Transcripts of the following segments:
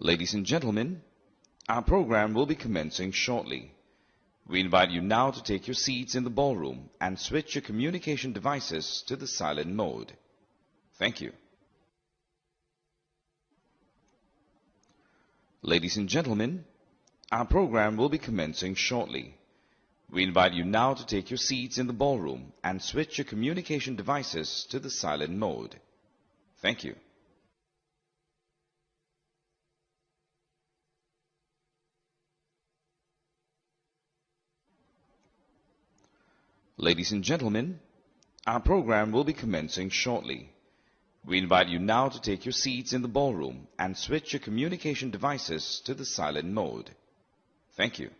Ladies and gentlemen, our program will be commencing shortly. We invite you now to take your seats in the ballroom and switch your communication devices to the silent mode. Thank you. Ladies and gentlemen, our program will be commencing shortly. We invite you now to take your seats in the ballroom and switch your communication devices to the silent mode. Thank you. Ladies and gentlemen, our program will be commencing shortly. We invite you now to take your seats in the ballroom and switch your communication devices to the silent mode. Thank you.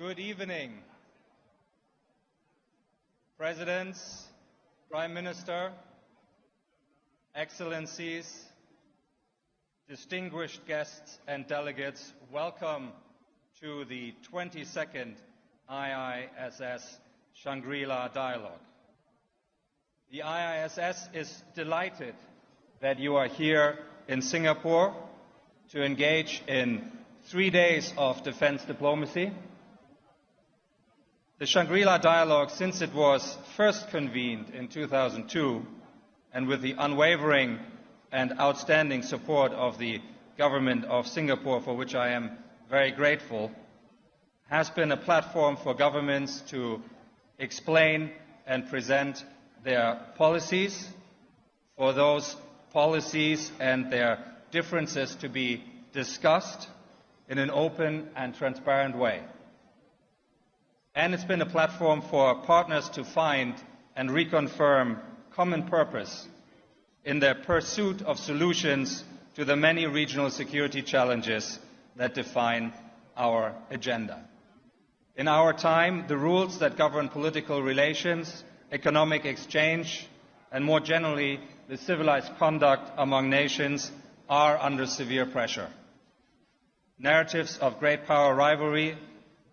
Good evening, Presidents, Prime Minister, Excellencies, distinguished guests and delegates. Welcome to the 22nd IISS Shangri-La Dialogue. The IISS is delighted that you are here in Singapore to engage in 3 days of defense diplomacy. The Shangri-La Dialogue, since it was first convened in 2002, and with the unwavering and outstanding support of the government of Singapore, for which I am very grateful, has been a platform for governments to explain and present their policies, for those policies and their differences to be discussed in an open and transparent way. And it's been a platform for partners to find and reconfirm common purpose in their pursuit of solutions to the many regional security challenges that define our agenda. In our time, the rules that govern political relations, economic exchange, and more generally, the civilized conduct among nations are under severe pressure. Narratives of great power rivalry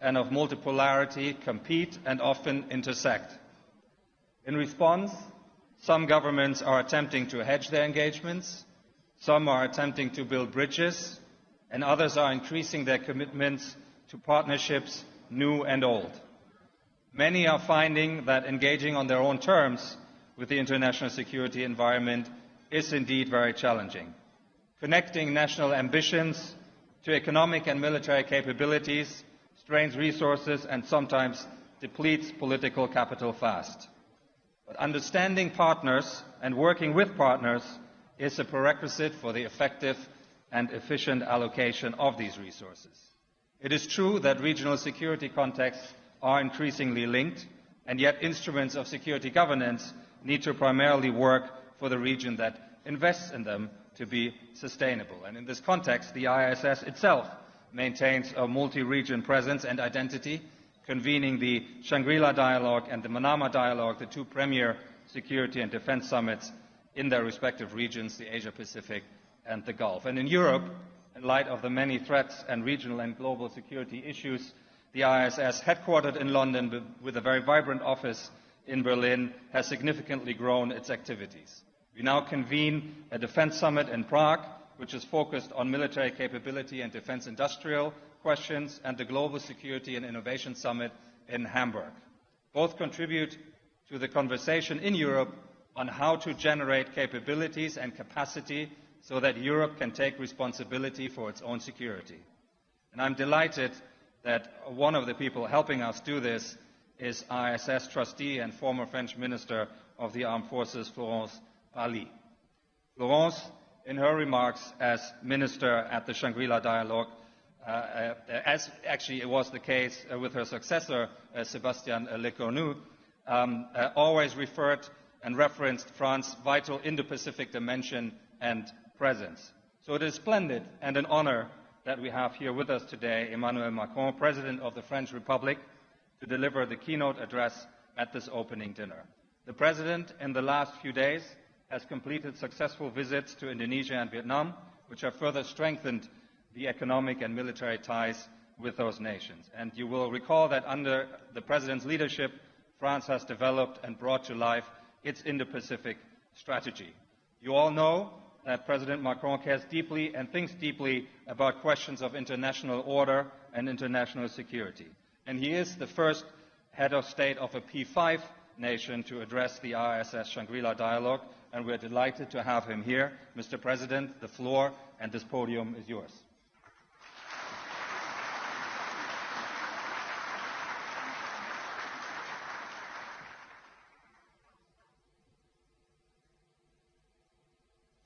and of multipolarity compete and often intersect. In response, some governments are attempting to hedge their engagements, some are attempting to build bridges, and others are increasing their commitments to partnerships, new and old. Many are finding that engaging on their own terms with the international security environment is indeed very challenging. Connecting national ambitions to economic and military capabilities strains resources and sometimes depletes political capital fast. But understanding partners and working with partners is a prerequisite for the effective and efficient allocation of these resources. It is true that regional security contexts are increasingly linked, and yet instruments of security governance need to primarily work for the region that invests in them to be sustainable. And in this context, the IISS itself maintains a multi-region presence and identity, convening the Shangri-La Dialogue and the Manama Dialogue, the two premier security and defense summits in their respective regions, the Asia-Pacific and the Gulf. And in Europe, in light of the many threats and regional and global security issues, the IISS, headquartered in London with a very vibrant office in Berlin, has significantly grown its activities. We now convene a defense summit in Prague, which is focused on military capability and defense industrial questions, and the Global Security and Innovation Summit in Hamburg. Both contribute to the conversation in Europe on how to generate capabilities and capacity so that Europe can take responsibility for its own security. And I'm delighted that one of the people helping us do this is IISS trustee and former French Minister of the Armed Forces, Florence Parly. Florence, in her remarks as Minister at the Shangri-La Dialogue, as actually it was the case with her successor, Sébastien Lecornu, always referred and referenced France's vital Indo-Pacific dimension and presence. So it is splendid and an honor that we have here with us today Emmanuel Macron, President of the French Republic, to deliver the keynote address at this opening dinner. The President, in the last few days, has completed successful visits to Indonesia and Vietnam, which have further strengthened the economic and military ties with those nations. And you will recall that under the President's leadership, France has developed and brought to life its Indo-Pacific strategy. You all know that President Macron cares deeply and thinks deeply about questions of international order and international security. And he is the first head of state of a P5 nation to address the IISS Shangri-La Dialogue, and we're delighted to have him here. Mr. President, the floor and this podium is yours.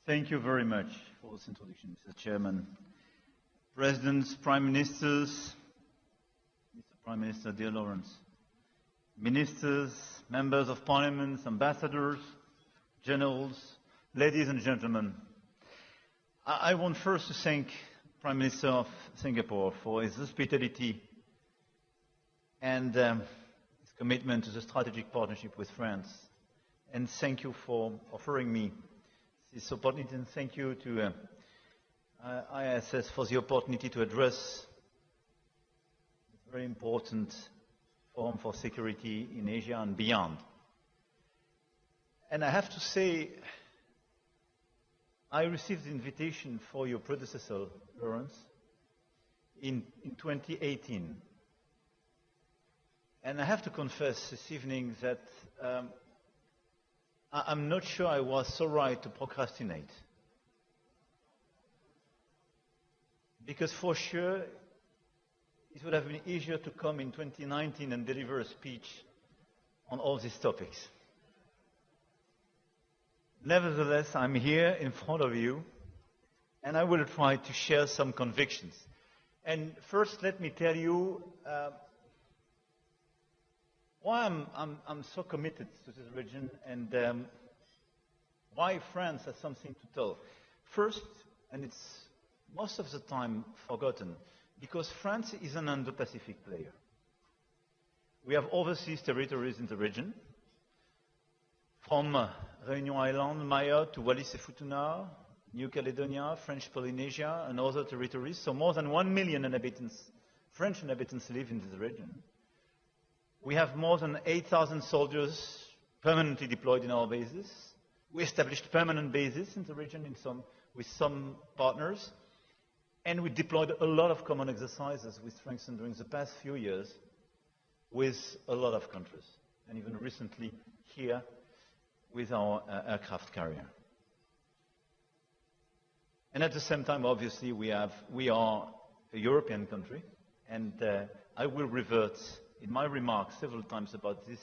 Thank you very much for this introduction, Mr. Chairman. Presidents, Prime Ministers, Mr. Prime Minister, dear Lawrence, Ministers, Members of Parliament, Ambassadors, Generals, ladies and gentlemen, I want first to thank Prime Minister of Singapore for his hospitality and his commitment to the strategic partnership with France. And thank you for offering me this opportunity, and thank you to IISS for the opportunity to address this very important forum for security in Asia and beyond. And I have to say, I received the invitation for your predecessor, Lawrence, in 2018. And I have to confess this evening that I'm not sure I was so right to procrastinate. Because for sure, it would have been easier to come in 2019 and deliver a speech on all these topics. Nevertheless, I'm here in front of you, and I will try to share some convictions. And first, let me tell you why I'm so committed to this region, and why France has something to tell. First, and it's most of the time forgotten, because France is an Indo-Pacific player. We have overseas territories in the region, from Réunion Island, Mayotte, to Wallis et Futuna, New Caledonia, French Polynesia, and other territories. So more than 1 million inhabitants, French inhabitants, live in this region. We have more than 8,000 soldiers permanently deployed in our bases. We established permanent bases in the region with some partners. And we deployed a lot of common exercises we strengthened during the past few years with a lot of countries. And even recently here with our aircraft carrier. And at the same time, obviously, we are a European country. And I will revert in my remarks several times about this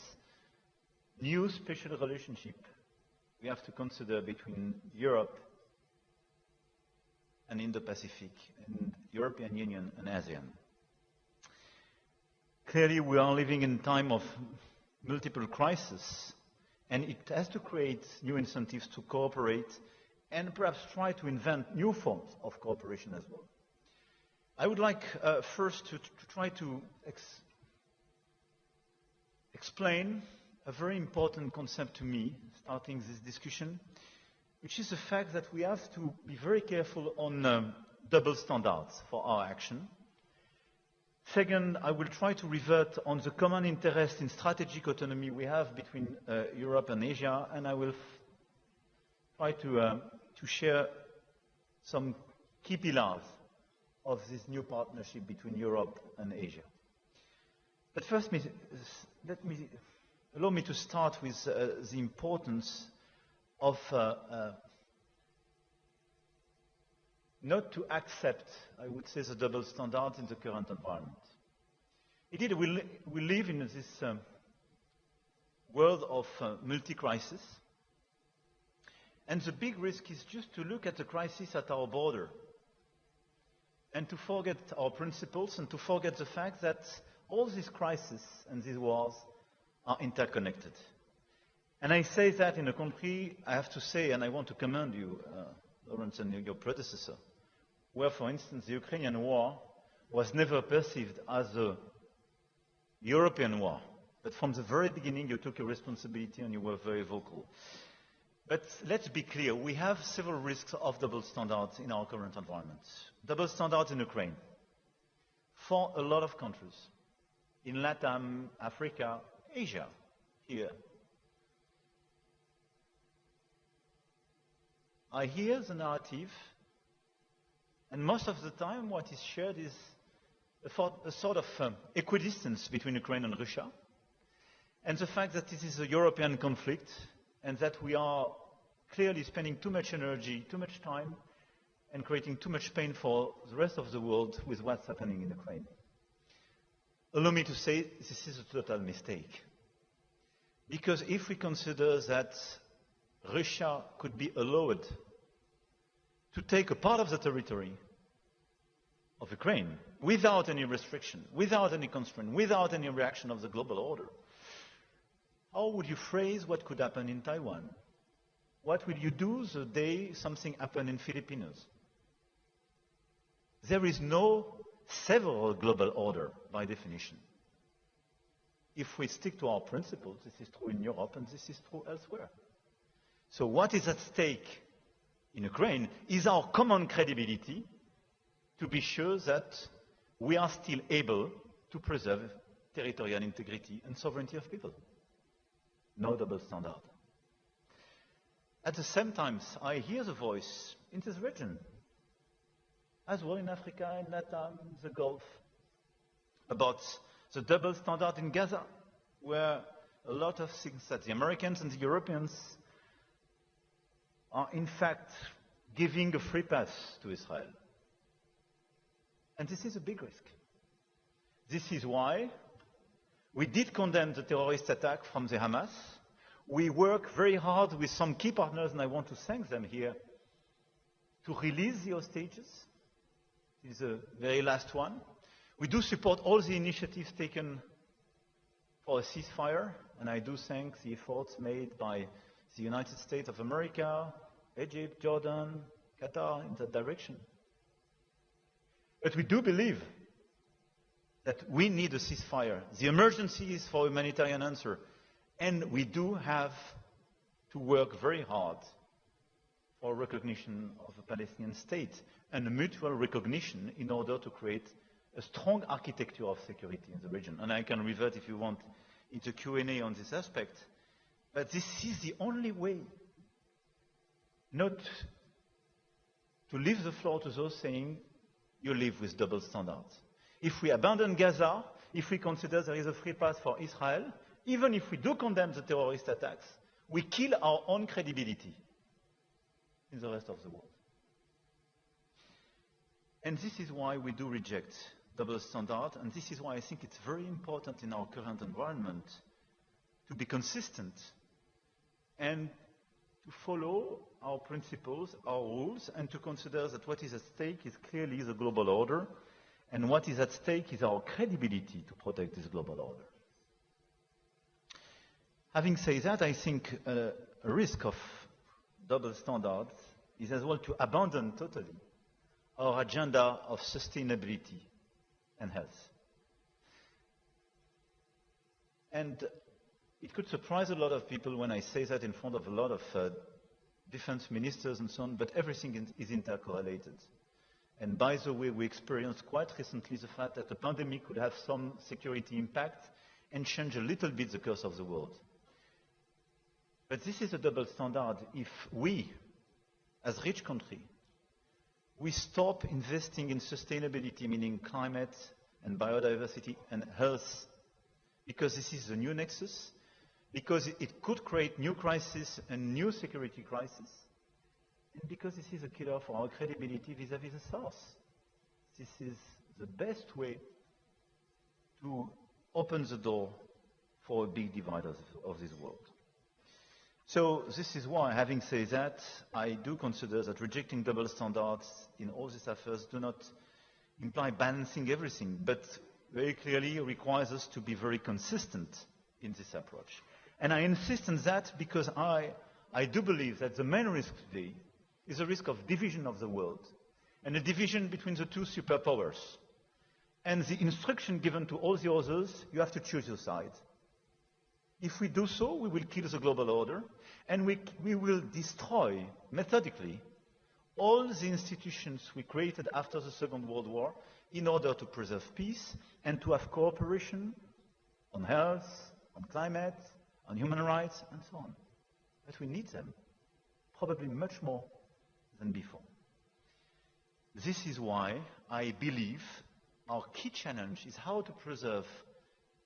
new special relationship we have to consider between Europe and Indo-Pacific, and European Union and ASEAN. Clearly, we are living in a time of multiple crises, and it has to create new incentives to cooperate and perhaps try to invent new forms of cooperation as well. I would like first to try to explain a very important concept to me, starting this discussion, which is the fact that we have to be very careful on double standards for our action. Second, I will try to revert on the common interest in strategic autonomy we have between Europe and Asia, and I will try to share some key pillars of this new partnership between Europe and Asia. But first, allow me to start with the importance of not to accept, I would say, the double standard in the current environment. Indeed, we live in this world of multi-crisis, and the big risk is just to look at the crisis at our border and to forget our principles and to forget the fact that all these crises and these wars are interconnected. And I say that in a country, I have to say, and I want to commend you, Lawrence, and your predecessor, where, for instance, the Ukrainian war was never perceived as a European war. But from the very beginning, you took your responsibility and you were very vocal. But let's be clear, we have several risks of double standards in our current environment. Double standards in Ukraine. For a lot of countries, in Latin, Africa, Asia, here. I hear the narrative, and most of the time what is shared is a sort of equidistance between Ukraine and Russia, and the fact that this is a European conflict, and that we are clearly spending too much energy, too much time, and creating too much pain for the rest of the world with what's happening in Ukraine. Allow me to say this is a total mistake. Because if we consider that Russia could be allowed to take a part of the territory of Ukraine without any restriction, without any constraint, without any reaction of the global order, how would you phrase what could happen in Taiwan? What will you do the day something happened in Philippines? There is no several global order by definition. if we stick to our principles. This is true in Europe and this is true elsewhere. So what is at stake in Ukraine is our common credibility to be sure that we are still able to preserve territorial integrity and sovereignty of people. No double standard. At the same time, I hear the voice in this region, as well in Africa, in Latin, the Gulf, about the double standard in Gaza, where a lot of things that the Americans and the Europeans are in fact giving a free pass to Israel. And this is a big risk. This is why we did condemn the terrorist attack from the Hamas. We work very hard with some key partners, and I want to thank them here, to release the hostages. This is the very last one. We do support all the initiatives taken for a ceasefire, and I do thank the efforts made by the United States of America, Egypt, Jordan, Qatar in that direction. But we do believe that we need a ceasefire. The emergency is for a humanitarian answer. And we do have to work very hard for recognition of a Palestinian state and a mutual recognition in order to create a strong architecture of security in the region. And I can revert, if you want, into Q&A on this aspect. But this is the only way not to leave the floor to those saying, you live with double standards. If we abandon Gaza, if we consider there is a free pass for Israel, even if we do condemn the terrorist attacks, we kill our own credibility in the rest of the world. And this is why we do reject double standard, and this is why I think it's very important in our current environment to be consistent and to follow our principles, our rules, and to consider that what is at stake is clearly the global order, and what is at stake is our credibility to protect this global order. Having said that, I think a risk of double standards is as well to abandon totally our agenda of sustainability and health. And it could surprise a lot of people when I say that in front of a lot of defense ministers and so on, but everything is intercorrelated. And by the way, we experienced quite recently the fact that the pandemic could have some security impact and change a little bit the course of the world. But this is a double standard. If we, as rich country, we stop investing in sustainability, meaning climate and biodiversity and health, because this is the new nexus, because it could create new crises and new security crises, and because this is a killer for our credibility vis-à-vis the South. This is the best way to open the door for a big divide of this world. So this is why, having said that, I do consider that rejecting double standards in all these affairs do not imply balancing everything, but very clearly requires us to be very consistent in this approach. And I insist on that because I do believe that the main risk today is a risk of division of the world, and a division between the two superpowers. And the instruction given to all the others, you have to choose your side. If we do so, we will kill the global order, and we will destroy, methodically, all the institutions we created after the Second World War in order to preserve peace and to have cooperation on health, on climate, on human rights, and so on. But we need them, probably much more than before. This is why I believe our key challenge is how to preserve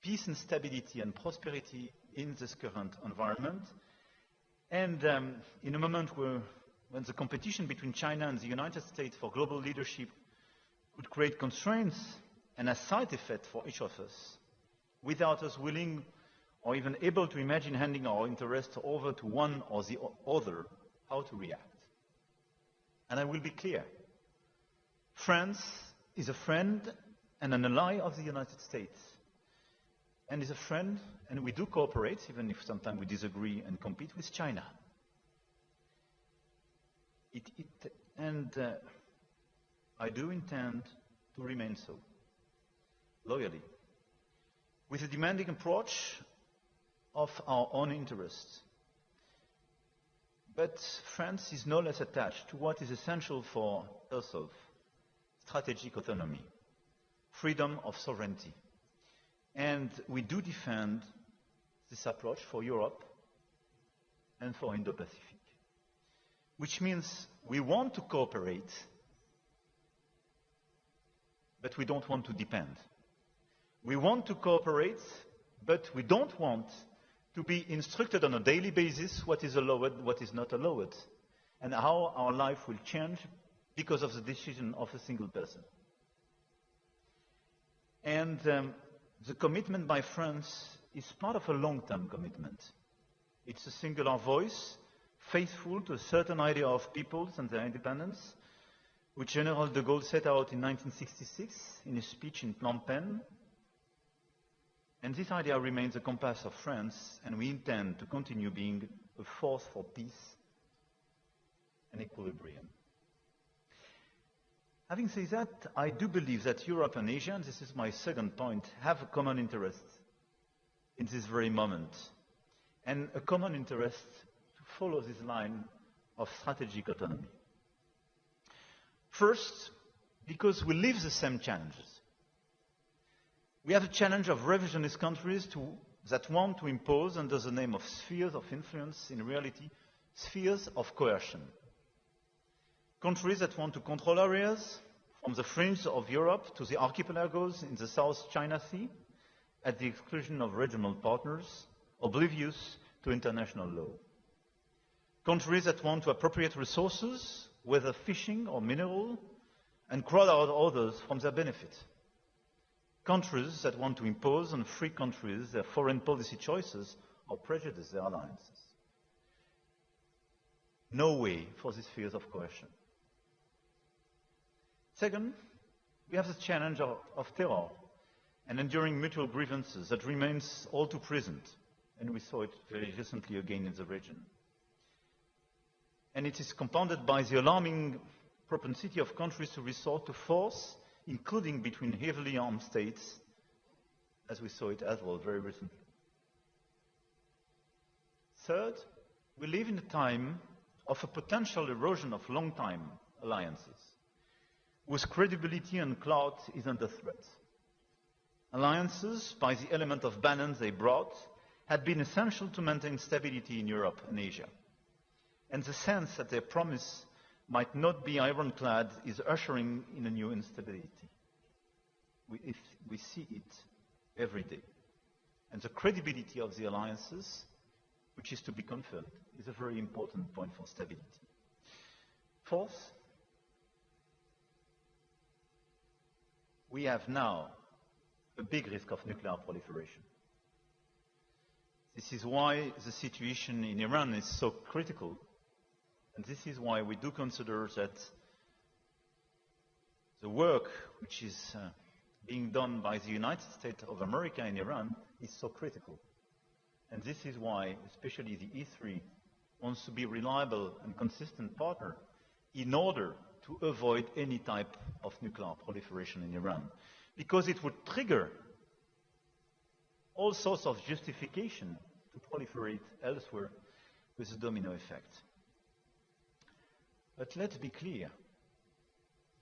peace and stability and prosperity in this current environment. And in a moment when the competition between China and the United States for global leadership could create constraints and a side effect for each of us, without us willing or even able to imagine handing our interests over to one or the other, how to react. And I will be clear. France is a friend and an ally of the United States, and is a friend, and we do cooperate, even if sometimes we disagree and compete with China. I do intend to remain so, loyally. with a demanding approach of our own interests. But France is no less attached to what is essential for herself: strategic autonomy, freedom of sovereignty. And we do defend this approach for Europe and for Indo-Pacific, which means we want to cooperate, but we don't want to depend. We want to cooperate, but we don't want to be instructed on a daily basis what is allowed, what is not allowed, and how our life will change because of the decision of a single person. And the commitment by France is part of a long-term commitment. It's a singular voice, faithful to a certain idea of peoples and their independence, which General de Gaulle set out in 1966 in his speech in Phnom Penh. And this idea remains the compass of France, and we intend to continue being a force for peace and equilibrium. Having said that, I do believe that Europe and Asia, and this is my second point, have a common interest in this very moment, and a common interest to follow this line of strategic autonomy. First, because we live the same challenges. We have a challenge of revisionist countries that want to impose, under the name of spheres of influence, in reality, spheres of coercion. Countries that want to control areas from the fringe of Europe to the archipelagos in the South China Sea, at the exclusion of regional partners, oblivious to international law. Countries that want to appropriate resources, whether fishing or mineral, and crowd out others from their benefit. Countries that want to impose on free countries their foreign policy choices or prejudice their alliances. No way for these spheres of coercion. Second, we have the challenge of terror and enduring mutual grievances that remains all too present, and we saw it very recently again in the region. And it is compounded by the alarming propensity of countries to resort to force, including between heavily armed states, as we saw it as well very recently. Third, we live in a time of a potential erosion of long-time alliances, whose credibility and clout is under threat. Alliances, by the element of balance they brought, had been essential to maintain stability in Europe and Asia. And the sense that their promise might not be ironclad is ushering in a new instability. We see it every day. And the credibility of the alliances, which is to be confirmed, is a very important point for stability. Fourth, we have now a big risk of nuclear proliferation. This is why the situation in Iran is so critical. And this is why we do consider that the work which is being done by the United States of America in Iran is so critical. And this is why, especially the E3, wants to be a reliable and consistent partner in order to avoid any type of nuclear proliferation in Iran. Because it would trigger all sorts of justification to proliferate elsewhere with a domino effect. But let's be clear,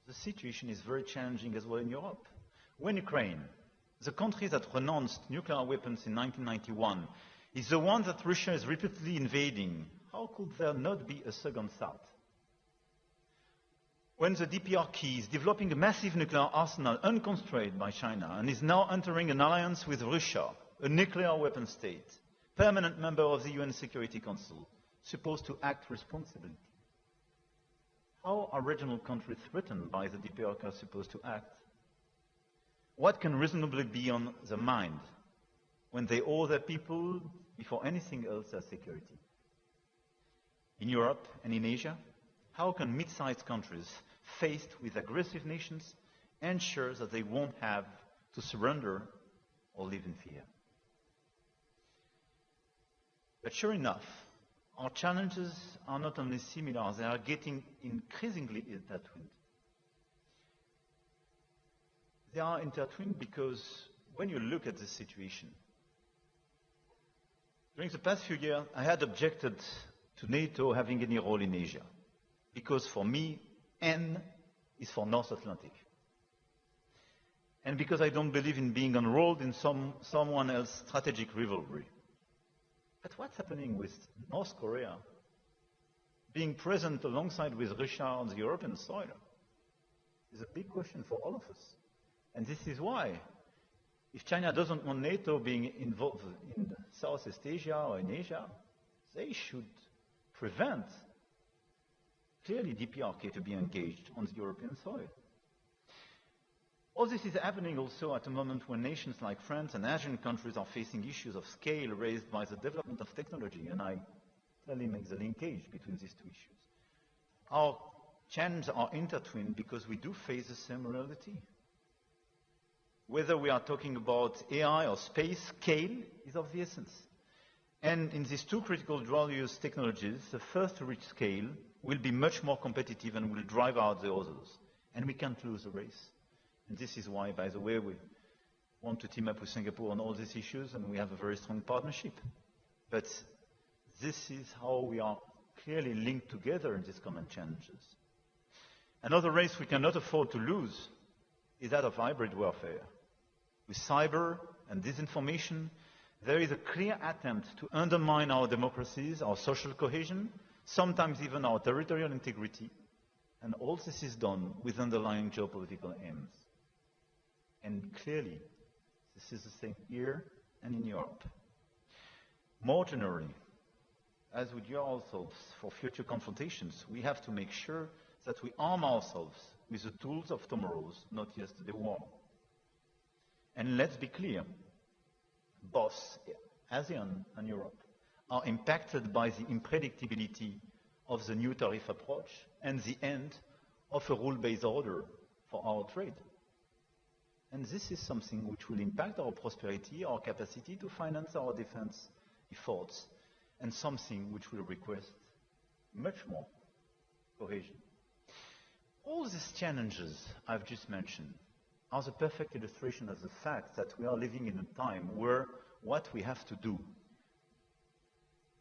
the situation is very challenging as well in Europe. When Ukraine, the country that renounced nuclear weapons in 1991, is the one that Russia is repeatedly invading, how could there not be a second thought? When the DPRK is developing a massive nuclear arsenal unconstrained by China and is now entering an alliance with Russia, a nuclear weapon state, permanent member of the UN Security Council, supposed to act responsibly, how are regional countries threatened by the DPRK supposed to act? What can reasonably be on their mind when they owe their people, before anything else, their security? In Europe and in Asia, how can mid-sized countries faced with aggressive nations ensure that they won't have to surrender or live in fear? But sure enough, our challenges are not only similar, they are getting increasingly intertwined. They are intertwined because when you look at the situation, during the past few years, I had objected to NATO having any role in Asia, because for me, N is for North Atlantic. And because I don't believe in being enrolled in someone else's strategic rivalry. But what's happening with North Korea being present alongside with Russia on the European soil is a big question for all of us. And this is why, if China doesn't want NATO being involved in Southeast Asia or in Asia, they should prevent, clearly, DPRK to be engaged on the European soil. All this is happening also at a moment when nations like France and Asian countries are facing issues of scale raised by the development of technology, and I clearly make the linkage between these two issues. Our challenges are intertwined because we do face the same reality. Whether we are talking about AI or space, scale is of the essence. And in these two critical dual-use technologies, the first to reach scale will be much more competitive and will drive out the others. And we can't lose the race. And this is why, by the way, we want to team up with Singapore on all these issues, and we have a very strong partnership. But this is how we are clearly linked together in these common challenges. Another race we cannot afford to lose is that of hybrid warfare. With cyber and disinformation, there is a clear attempt to undermine our democracies, our social cohesion, sometimes even our territorial integrity, and all this is done with underlying geopolitical aims. And clearly, this is the same here and in Europe. More generally, as we gear ourselves for future confrontations, we have to make sure that we arm ourselves with the tools of tomorrow's, not yesterday's war. And let's be clear, both ASEAN and Europe are impacted by the unpredictability of the new tariff approach and the end of a rule-based order for our trade. And this is something which will impact our prosperity, our capacity to finance our defense efforts, and something which will request much more cohesion. All these challenges I've just mentioned are the perfect illustration of the fact that we are living in a time where what we have to do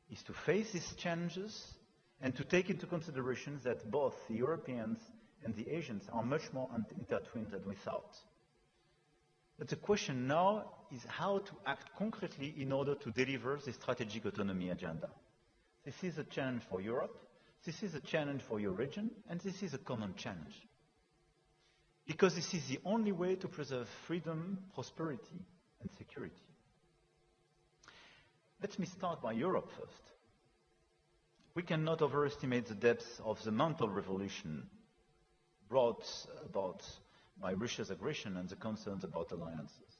is to face these challenges and to take into consideration that both the Europeans and the Asians are much more intertwined than we thought. But the question now is how to act concretely in order to deliver the strategic autonomy agenda. This is a challenge for Europe, this is a challenge for your region, and this is a common challenge. Because this is the only way to preserve freedom, prosperity, and security. Let me start by Europe first. We cannot overestimate the depth of the mental revolution brought about by Russia's aggression and the concerns about alliances.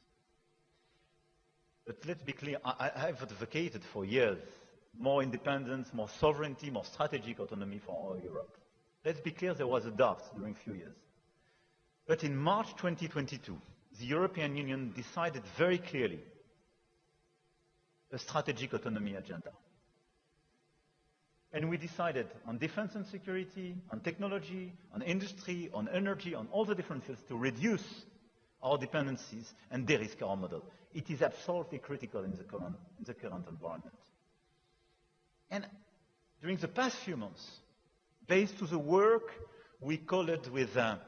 But let's be clear, I've advocated for years more independence, more sovereignty, more strategic autonomy for all Europe. Let's be clear, there was a doubt during a few years. But in March 2022, the European Union decided very clearly a strategic autonomy agenda. And we decided on defense and security, on technology, on industry, on energy, on all the different fields to reduce our dependencies and de-risk our model. It is absolutely critical in the current environment. And during the past few months, based to the work we called with the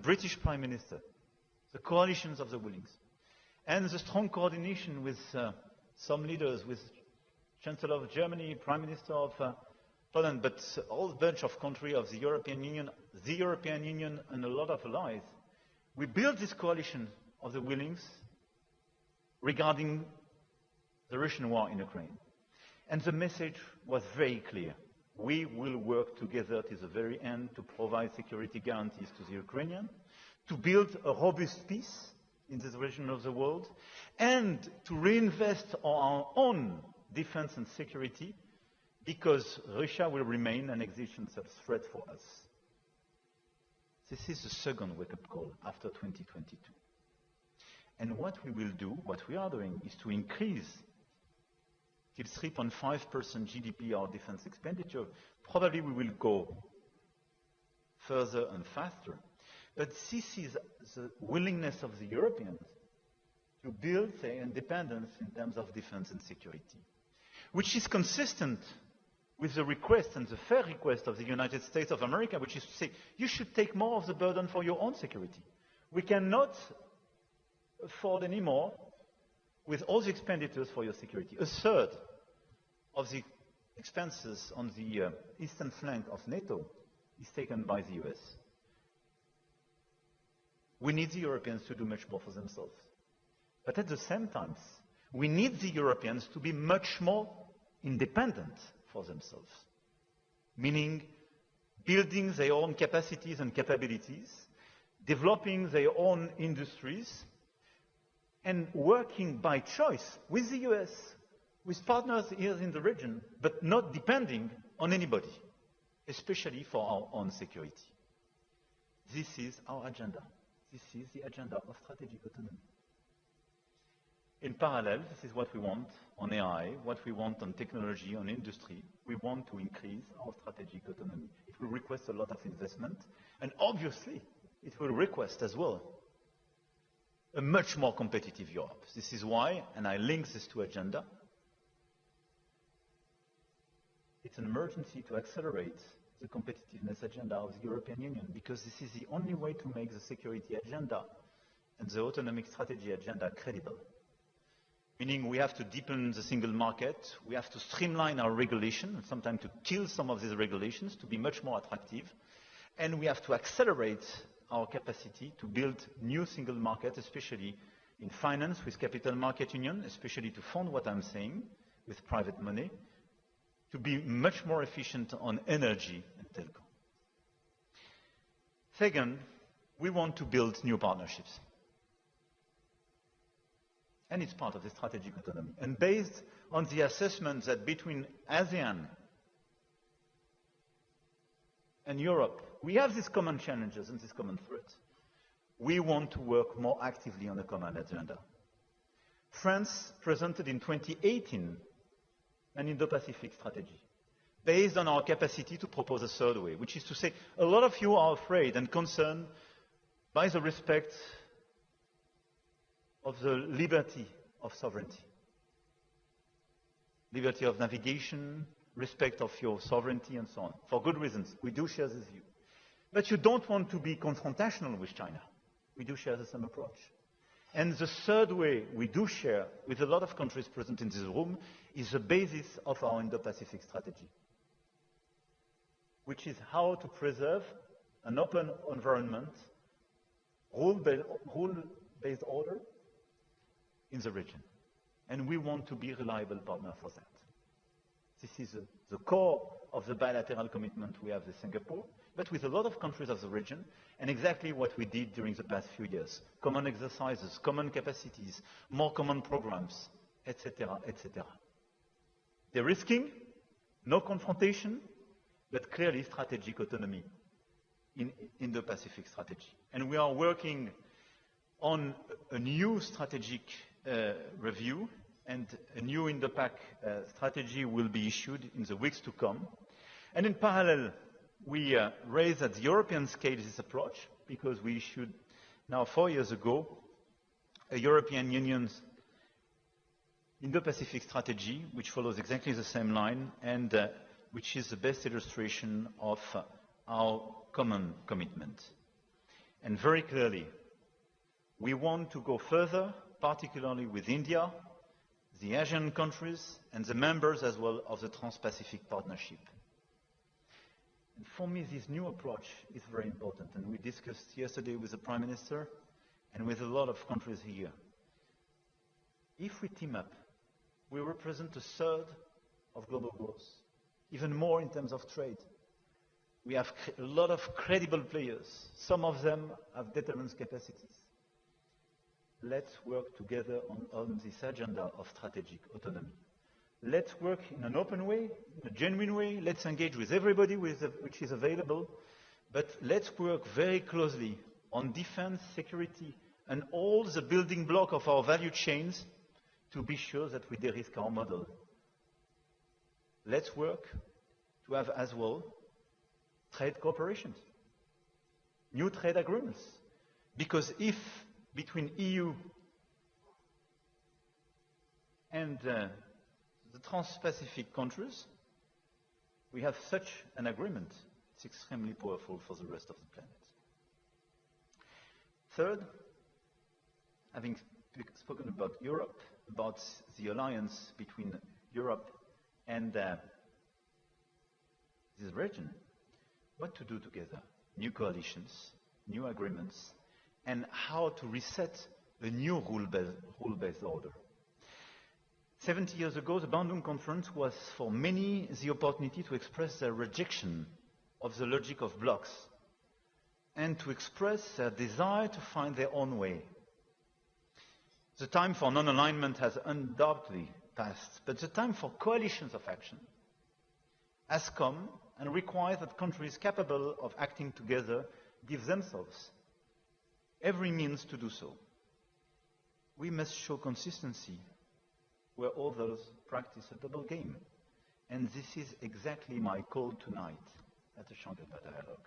British Prime Minister, the coalitions of the willings, and the strong coordination with some leaders, with Chancellor of Germany, Prime Minister of Poland, but a whole bunch of countries of the European Union and a lot of allies, we built this coalition of the willings regarding the Russian war in Ukraine. And the message was very clear. We will work together to the very end to provide security guarantees to the Ukrainians, to build a robust peace in this region of the world, and to reinvest on our own defense and security, because Russia will remain an existential threat for us. This is the second wake-up call after 2022. And what we will do, what we are doing, is to increase till 3.5% GDP our defense expenditure. Probably we will go further and faster. But this is the willingness of the Europeans to build their independence in terms of defense and security, which is consistent with the request and the fair request of the United States of America, which is to say, you should take more of the burden for your own security. We cannot afford anymore with all the expenditures for your security. A third of the expenses on the eastern flank of NATO is taken by the US. We need the Europeans to do much more for themselves. But at the same time, we need the Europeans to be much more independent for themselves, meaning building their own capacities and capabilities, developing their own industries, and working by choice with the US, with partners here in the region, but not depending on anybody, especially for our own security. This is our agenda. This is the agenda of strategic autonomy. In parallel, this is what we want on AI, what we want on technology, on industry. We want to increase our strategic autonomy. It will request a lot of investment, and obviously, it will request as well a much more competitive Europe. This is why, and I link this to agenda, it's an emergency to accelerate the competitiveness agenda of the European Union, because this is the only way to make the security agenda and the autonomic strategy agenda credible. Meaning we have to deepen the single market, we have to streamline our regulation, and sometimes to kill some of these regulations to be much more attractive, and we have to accelerate our capacity to build new single markets, especially in finance with capital market union, especially to fund what I'm saying with private money, to be much more efficient on energy and telecom. Second, we want to build new partnerships. And it's part of the strategic autonomy. And based on the assessment that between ASEAN and Europe, we have these common challenges and these common threats. We want to work more actively on a common agenda. France presented in 2018 an Indo-Pacific strategy based on our capacity to propose a third way, which is to say, a lot of you are afraid and concerned by the respect of the liberty of sovereignty. Liberty of navigation, respect of your sovereignty, and so on. For good reasons. We do share this view. But you don't want to be confrontational with China. We do share the same approach. And the third way we do share with a lot of countries present in this room is the basis of our Indo-Pacific strategy, which is how to preserve an open environment, rule-based order in the region. And we want to be a reliable partner for that. This is the core of the bilateral commitment we have with Singapore, but with a lot of countries of the region, and exactly what we did during the past few years. Common exercises, common capacities, more common programs, etc., etc. De-risking, no confrontation, but clearly strategic autonomy in Indo-Pacific strategy. And we are working on a new strategic review, and a new Indo-Pac strategy will be issued in the weeks to come. And in parallel, we raise at the European scale this approach, because we issued now 4 years ago a European Union's Indo-Pacific strategy, which follows exactly the same line, and which is the best illustration of our common commitment. And very clearly, we want to go further, particularly with India, the Asian countries, and the members as well of the Trans-Pacific Partnership. And for me, this new approach is very important, and we discussed yesterday with the Prime Minister and with a lot of countries here. If we team up, we represent a third of global growth, even more in terms of trade. We have a lot of credible players. Some of them have deterrence capacities. Let's work together on this agenda of strategic autonomy. Let's work in an open way, in a genuine way. Let's engage with everybody which is available. But let's work very closely on defense, security, and all the building block of our value chains to be sure that we de-risk our model. Let's work to have as well trade cooperations, new trade agreements. Because if between EU And the Trans-Pacific countries, we have such an agreement. It's extremely powerful for the rest of the planet. Third, having spoken about Europe, about the alliance between Europe and this region, what to do together? New coalitions, new agreements, and how to reset a new rule-based order. 70 years ago, the Bandung Conference was for many the opportunity to express their rejection of the logic of blocks and to express their desire to find their own way. The time for non-alignment has undoubtedly passed, but the time for coalitions of action has come and requires that countries capable of acting together give themselves every means to do so. We must show consistency where others practice a double game. And this is exactly my call tonight at the Shangri-La Dialogue.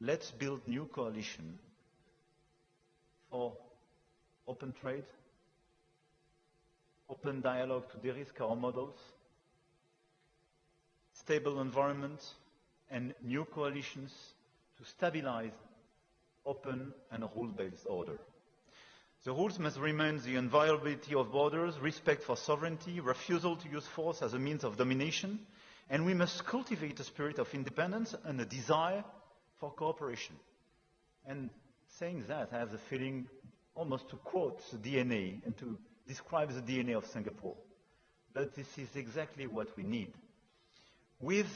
Let's build new coalition for open trade, open dialogue to de-risk our models, stable environment, and new coalitions to stabilize open and rule-based order. The rules must remain the inviolability of borders, respect for sovereignty, refusal to use force as a means of domination, and we must cultivate a spirit of independence and a desire for cooperation. And saying that, I have the feeling almost to quote the DNA and to describe the DNA of Singapore. But this is exactly what we need. With,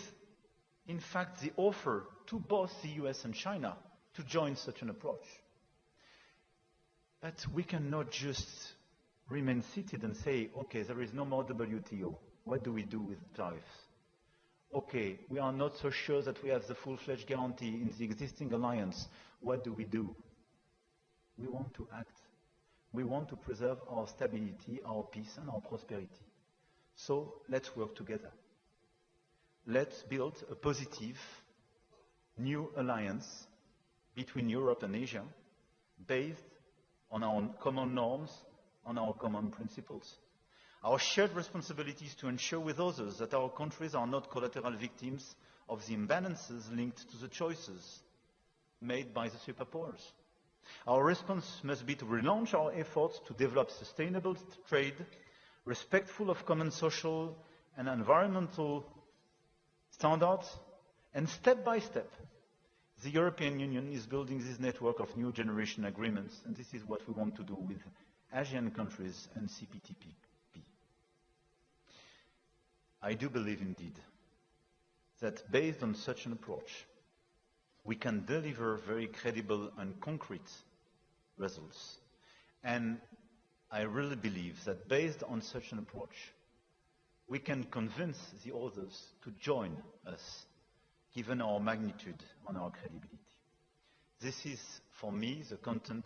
in fact, the offer to both the US and China to join such an approach. But we cannot just remain seated and say, okay, there is no more WTO. What do we do with tariffs? Okay, we are not so sure that we have the full-fledged guarantee in the existing alliance. What do we do? We want to act. We want to preserve our stability, our peace, and our prosperity. So let's work together. Let's build a positive new alliance between Europe and Asia based on our common norms, on our common principles. Our shared responsibility is to ensure with others that our countries are not collateral victims of the imbalances linked to the choices made by the superpowers. Our response must be to relaunch our efforts to develop sustainable trade, respectful of common social and environmental standards, and step by step, the European Union is building this network of new generation agreements, and this is what we want to do with ASEAN countries and CPTPP. I do believe indeed that based on such an approach, we can deliver very credible and concrete results. And I really believe that based on such an approach, we can convince the others to join us, given our magnitude and our credibility. This is, for me, the content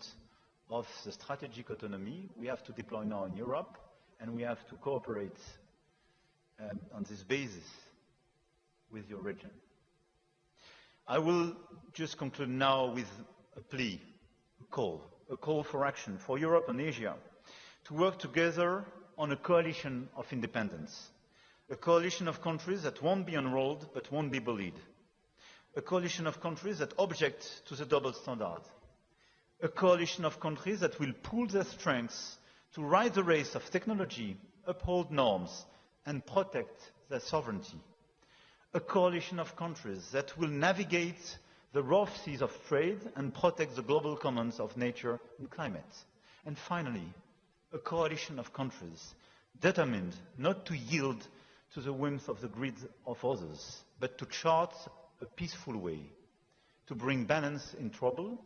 of the strategic autonomy we have to deploy now in Europe, and we have to cooperate on this basis with your region. I will just conclude now with a plea, a call for action for Europe and Asia to work together on a coalition of independence, a coalition of countries that won't be enrolled but won't be bullied, a coalition of countries that object to the double standard, a coalition of countries that will pool their strengths to ride the race of technology, uphold norms, and protect their sovereignty, a coalition of countries that will navigate the rough seas of trade and protect the global commons of nature and climate, and finally, a coalition of countries determined not to yield to the whims of the greed of others, but to chart a peaceful way, to bring balance in trouble,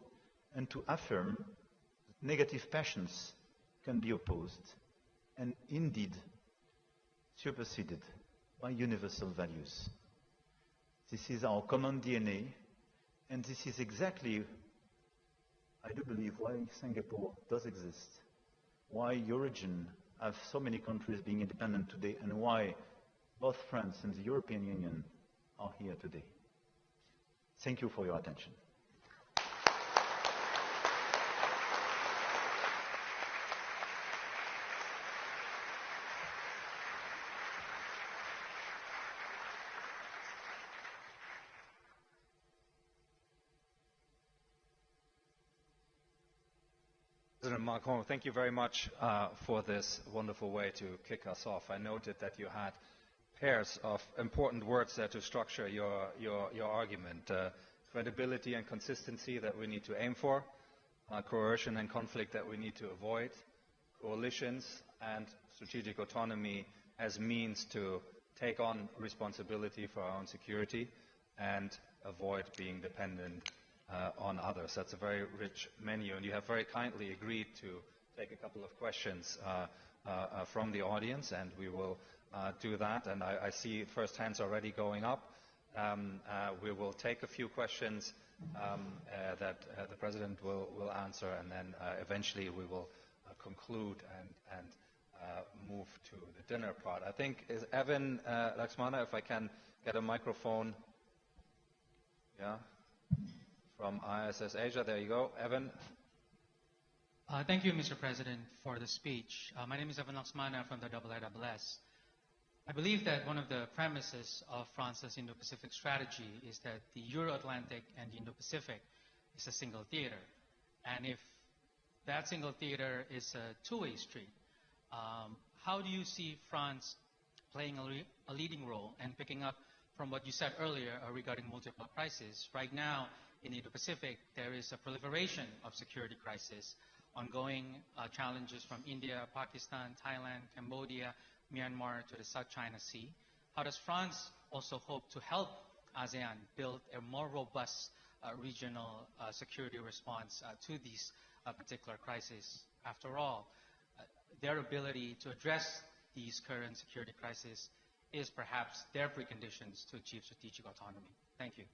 and to affirm that negative passions can be opposed and indeed superseded by universal values. This is our common DNA, and this is exactly, I do believe, why Singapore does exist, why your region have so many countries being independent today, and why both France and the European Union are here today. Thank you for your attention. President Macron, thank you very much for this wonderful way to kick us off. I noted that you had pairs of important words there to structure your argument. Credibility and consistency that we need to aim for, coercion and conflict that we need to avoid, coalitions and strategic autonomy as means to take on responsibility for our own security and avoid being dependent on others. That's a very rich menu, and you have very kindly agreed to take a couple of questions from the audience, and we will do that. And I see first hands already going up. We will take a few questions that the President will answer, and then eventually we will conclude and move to the dinner part. I think, is Evan Laxmana, if I can get a microphone, yeah, from IISS Asia. There you go, Evan. Thank you, Mr. President, for the speech. My name is Evan Laxmana from the IISS. I believe that one of the premises of France's Indo-Pacific strategy is that the Euro-Atlantic and the Indo-Pacific is a single theater. And if that single theater is a two-way street, how do you see France playing a leading role and picking up from what you said earlier regarding multiple crises? Right now, in the Indo-Pacific, there is a proliferation of security crises, ongoing challenges from India, Pakistan, Thailand, Cambodia, Myanmar to the South China Sea. How does France also hope to help ASEAN build a more robust regional security response to these particular crises? After all, their ability to address these current security crises is perhaps their preconditions to achieve strategic autonomy. Thank you.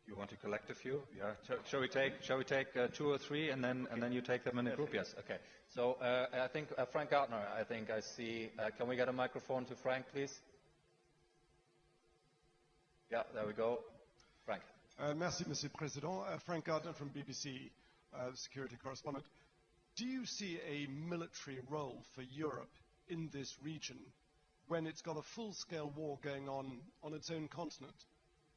You want to collect a few? Yeah. Shall we take two or three, and then you take them in a group? Yes. Okay. So I think Frank Gardner. I think I see. Can we get a microphone to Frank, please? Yeah. There we go. Frank. Merci, Monsieur le Président. Frank Gardner from BBC, security correspondent. Do you see a military role for Europe in this region when it's got a full-scale war going on its own continent?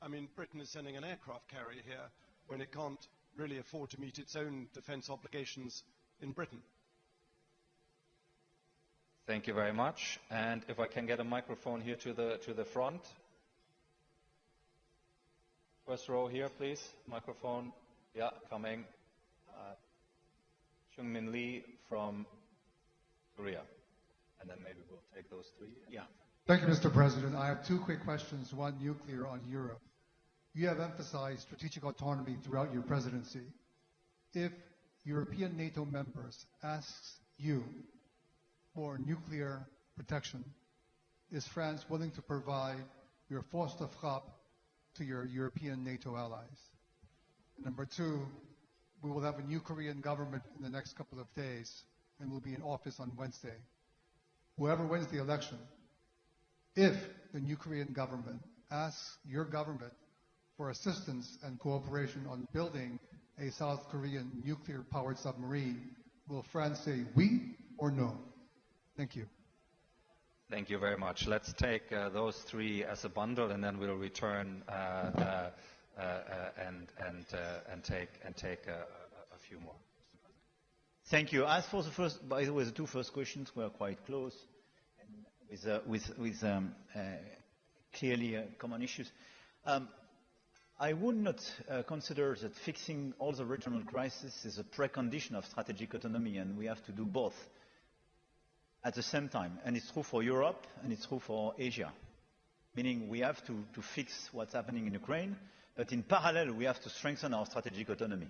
I mean, Britain is sending an aircraft carrier here when it can't really afford to meet its own defense obligations in Britain. Thank you very much. And if I can get a microphone here to the front. First row here, please. Microphone. Yeah, coming. Chung-Min Lee from Korea. And then maybe we'll take those three. Yeah. Thank you, Mr. President. I have two quick questions, one nuclear on Europe. You have emphasized strategic autonomy throughout your presidency. If European NATO members ask you for nuclear protection, is France willing to provide your force de frappe to your European NATO allies? Number two, we will have a new Korean government in the next couple of days, and will be in office on Wednesday. Whoever wins the election, if the new Korean government asks your government for assistance and cooperation on building a South Korean nuclear-powered submarine, will France say oui or no? Thank you. Thank you very much. Let's take those three as a bundle, and then we'll return and take a few more. Thank you. As for the first, by the way, the two first questions were quite close, with clearly common issues. I would not consider that fixing all the regional crises is a precondition of strategic autonomy, and we have to do both at the same time. And it's true for Europe, and it's true for Asia. Meaning we have to fix what's happening in Ukraine, but in parallel we have to strengthen our strategic autonomy.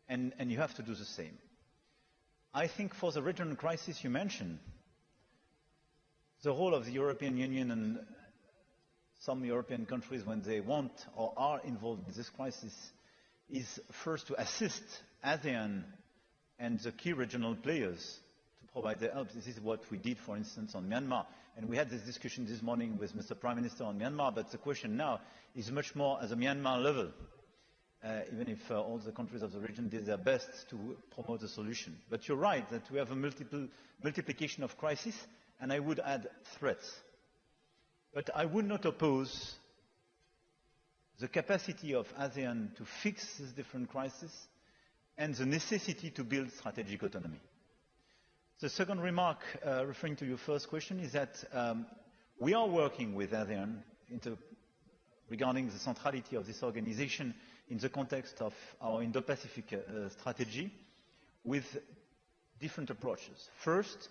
And you have to do the same. I think for the regional crisis you mentioned, the role of the European Union and some European countries, when they want or are involved in this crisis, is first to assist ASEAN and the key regional players to provide their help. This is what we did, for instance, on Myanmar. And we had this discussion this morning with Mr. Prime Minister on Myanmar, but the question now is much more at the Myanmar level, even if all the countries of the region did their best to promote a solution. But you're right that we have a multiplication of crises, and I would add threats. But I would not oppose the capacity of ASEAN to fix these different crises and the necessity to build strategic autonomy. The second remark, referring to your first question, is that we are working with ASEAN regarding the centrality of this organization in the context of our Indo-Pacific strategy with different approaches. First,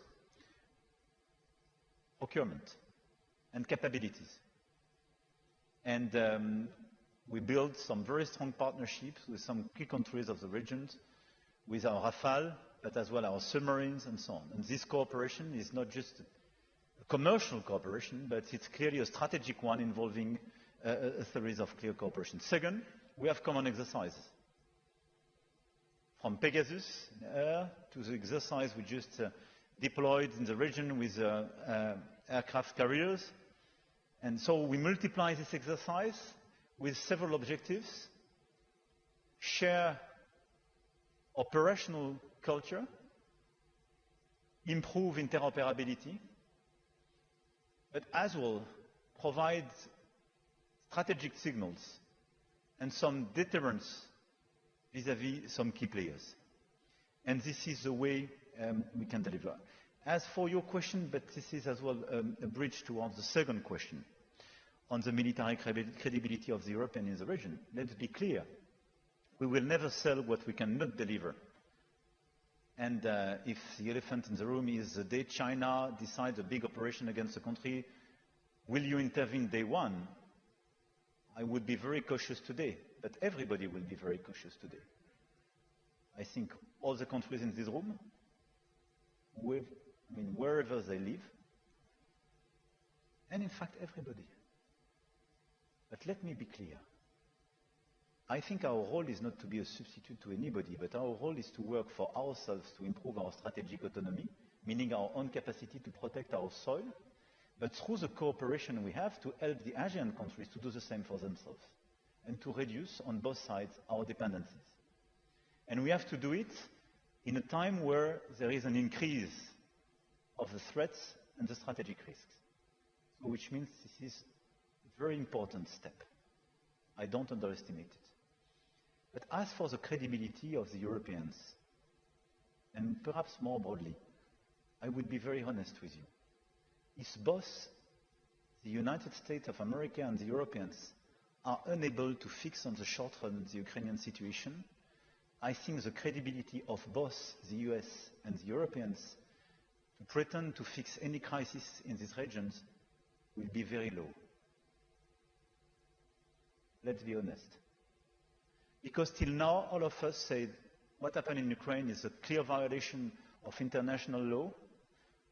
procurement and capabilities. And we built some very strong partnerships with some key countries of the region, with our Rafale, but as well our submarines and so on. And this cooperation is not just a commercial cooperation, but it's clearly a strategic one involving a series of clear cooperation. Second, we have common exercises. From Pegasus in air to the exercise we just deployed in the region with aircraft carriers. And so we multiply this exercise with several objectives: share operational culture, improve interoperability, but as well provide strategic signals and some deterrence vis-à-vis some key players. And this is the way we can deliver. As for your question, but this is as well a bridge towards the second question on the military credibility of the European in the region. Let's be clear. We will never sell what we cannot deliver. And if the elephant in the room is the day China decides a big operation against a country, will you intervene day one? I would be very cautious today, but everybody will be very cautious today. I think all the countries in this room, wherever they live, and in fact everybody. But let me be clear. I think our role is not to be a substitute to anybody, but our role is to work for ourselves to improve our strategic autonomy, meaning our own capacity to protect our soil, but through the cooperation we have to help the Asian countries to do the same for themselves and to reduce on both sides our dependencies. And we have to do it in a time where there is an increase of the threats and the strategic risks, which means this is a very important step. I don't underestimate it. But as for the credibility of the Europeans, and perhaps more broadly, I would be very honest with you. If both the United States of America and the Europeans are unable to fix on the short run the Ukrainian situation, I think the credibility of both the US and the Europeans to pretend to fix any crisis in these regions will be very low. Let's be honest. Because till now, all of us said what happened in Ukraine is a clear violation of international law.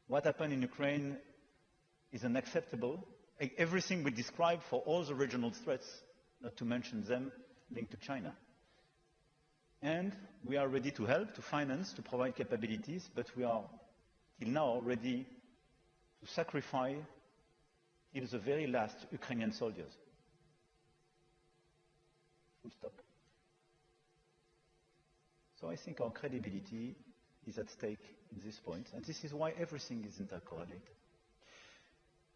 What happened in Ukraine is unacceptable. Everything we describe for all the regional threats, not to mention them linked to China. And we are ready to help, to finance, to provide capabilities, but we are till now ready to sacrifice till the very last Ukrainian soldiers. Full stop. So I think our credibility is at stake in this point, and this is why everything is intercorrelated.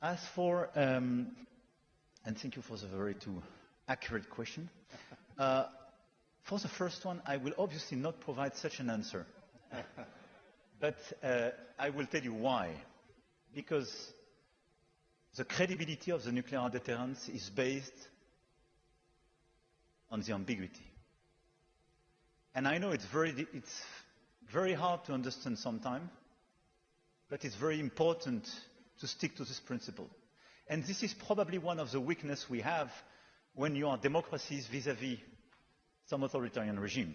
As for, and thank you for the very too accurate question. For the first one, I will obviously not provide such an answer. But I will tell you why. Because the credibility of the nuclear deterrence is based on the ambiguity. And I know it's very hard to understand sometimes, but it's very important to stick to this principle. And this is probably one of the weaknesses we have when you are democracies vis-à-vis some authoritarian regime.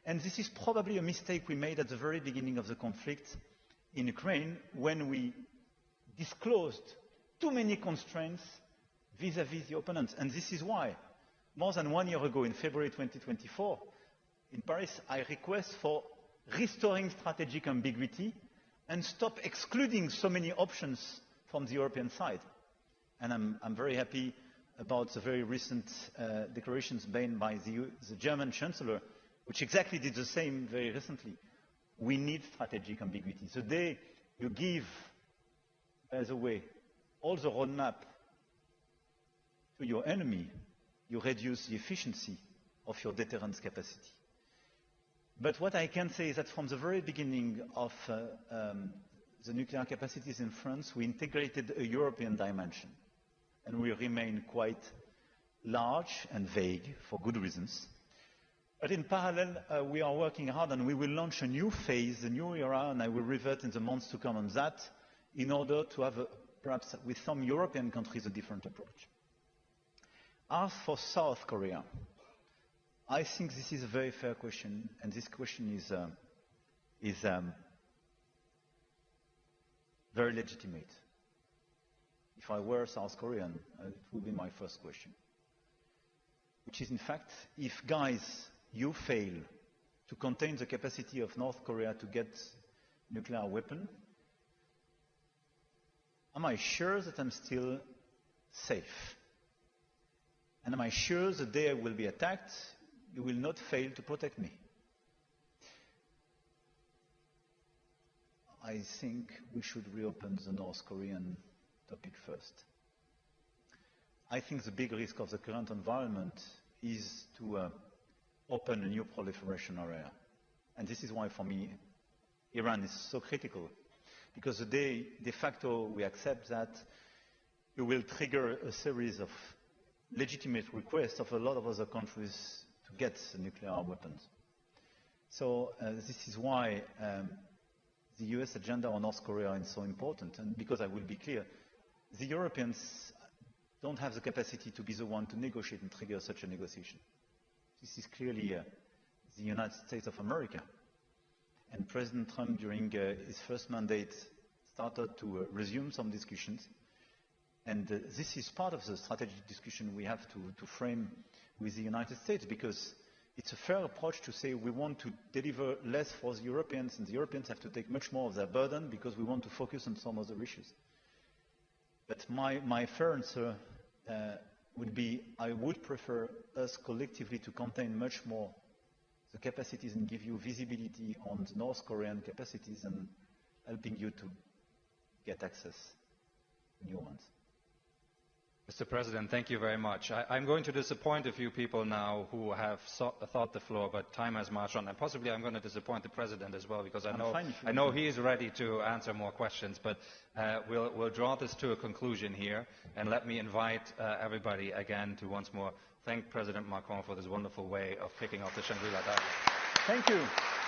And this is probably a mistake we made at the very beginning of the conflict in Ukraine when we disclosed too many constraints vis-à-vis the opponents. And this is why, more than 1 year ago, in February 2024, in Paris, I request for restoring strategic ambiguity and stop excluding so many options from the European side. And I'm very happy about the very recent declarations made by the German Chancellor, which exactly did the same very recently. We need strategic ambiguity. The day you give, by the way, all the roadmap to your enemy, you reduce the efficiency of your deterrence capacity. But what I can say is that from the very beginning of the nuclear capacities in France, we integrated a European dimension. And we remain quite large and vague for good reasons. But in parallel, we are working hard and we will launch a new phase, a new era, and I will revert in the months to come on that, in order to have, perhaps with some European countries, a different approach. As for South Korea, I think this is a very fair question, and this question is very legitimate. If I were South Korean, it would be my first question. Which is, in fact, if, guys, you fail to contain the capacity of North Korea to get nuclear weapon, am I sure that I'm still safe? And am I sure the day I will be attacked, you will not fail to protect me? I think we should reopen the North Korean topic first. I think the big risk of the current environment is to open a new proliferation area. And this is why, for me, Iran is so critical. Because the day, de facto, we accept that, we will trigger a series of legitimate requests of a lot of other countries to get nuclear weapons. So this is why the US agenda on North Korea is so important. And because I will be clear, the Europeans don't have the capacity to be the one to negotiate and trigger such a negotiation. This is clearly the United States of America. And President Trump, during his first mandate, started to resume some discussions. And this is part of the strategic discussion we have to frame with the United States, because it's a fair approach to say we want to deliver less for the Europeans, and the Europeans have to take much more of their burden because we want to focus on some other issues. But my fair answer would be I would prefer us collectively to contain much more the capacities and give you visibility on the North Korean capacities and helping you to get access to new ones. Mr. President, thank you very much. I'm going to disappoint a few people now who have thought the floor, but time has marched on. And possibly I'm going to disappoint the President as well, because I know he is ready to answer more questions. But we'll draw this to a conclusion here. And let me invite everybody again to once more thank President Macron for this wonderful way of kicking off the Shangri-La Dialogue. Thank you.